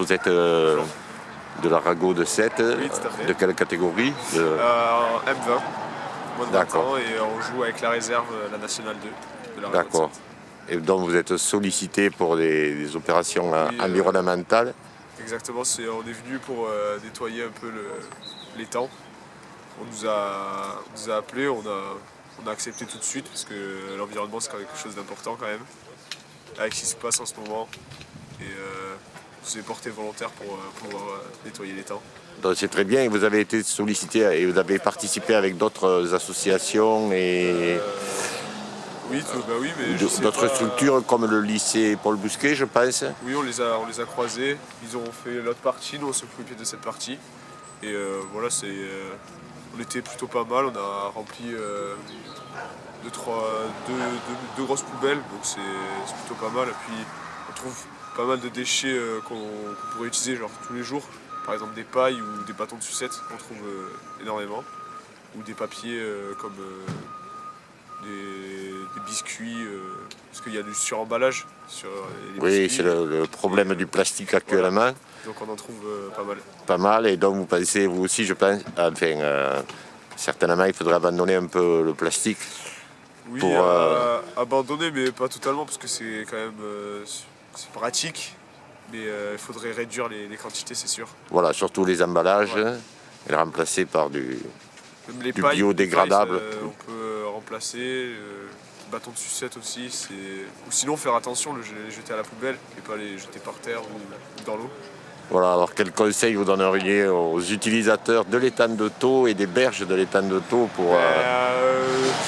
Vous êtes de l'Arago de 7, Oui, tout à fait. de quelle catégorie En M20, moins de 20 D'accord. ans, et on joue avec la réserve, la Nationale 2 de l'Arago de D'accord. 7. Et donc vous êtes sollicité pour des opérations Oui, environnementales. Exactement, on est venu pour nettoyer un peu l'étang. On nous a appelés, on a accepté tout de suite parce que l'environnement c'est quand même quelque chose d'important quand même, avec ce qui se passe en ce moment. Et on s'est porté volontaire pour pouvoir nettoyer l'étang. Donc c'est très bien. Et vous avez été sollicité et vous avez participé avec d'autres associations et Oui, oui, mais je sais d'autres pas. structures comme le lycée Paul Bousquet, je pense. Oui, on les a croisés. Ils ont fait l'autre partie, nous on s'occupait de cette partie. Et voilà, on était plutôt pas mal. On a rempli deux grosses poubelles, donc c'est plutôt pas mal. Et puis on trouve pas mal de déchets qu'on pourrait utiliser genre tous les jours. Par exemple des pailles ou des bâtons de sucette qu'on trouve énormément. Ou des papiers comme des biscuits, parce qu'il y a du suremballage sur les Oui, biscuits. c'est le problème du plastique actuellement. Voilà. Donc on en trouve pas mal. Pas mal. Et donc vous pensez, vous aussi, je pense, enfin, certainement, il faudrait abandonner un peu le plastique. Oui, Pour, abandonner, mais pas totalement, parce que c'est quand même c'est pratique. Mais il faudrait réduire les quantités, c'est sûr. Voilà, surtout les emballages, Ouais. et les remplacer par du Même les du pailles, biodégradable. on peut remplacer. Bâtons de sucette aussi. Ou sinon faire attention, les jeter à la poubelle et pas les jeter par terre ou dans l'eau. Voilà, alors quel conseil vous donneriez aux utilisateurs de l'étang de Thau et des berges de l'étang de Thau pour...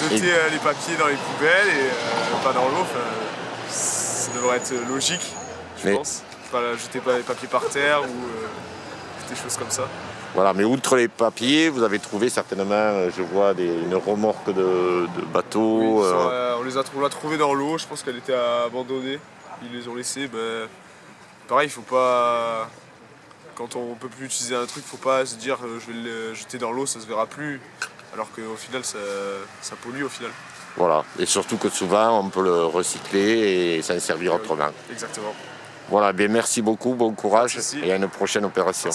Jeter les papiers dans les poubelles et pas dans l'eau, ça devrait être logique, je pense. Pas jeter pas les papiers par terre ou des choses comme ça. Voilà, mais outre les papiers, vous avez trouvé certainement, je vois, une remorque de bateaux. Oui, on l'a trouvé dans l'eau, je pense qu'elle était abandonnée. Ils les ont laissés. Ben, pareil, faut pas. Quand on peut plus utiliser un truc, faut pas se dire je vais le jeter dans l'eau, ça se verra plus. Alors qu'au final, ça pollue au final. Voilà, et surtout que souvent on peut le recycler et s'en servir autrement. Exactement. Voilà, bien merci beaucoup, bon courage Pas de souci. et à une prochaine opération.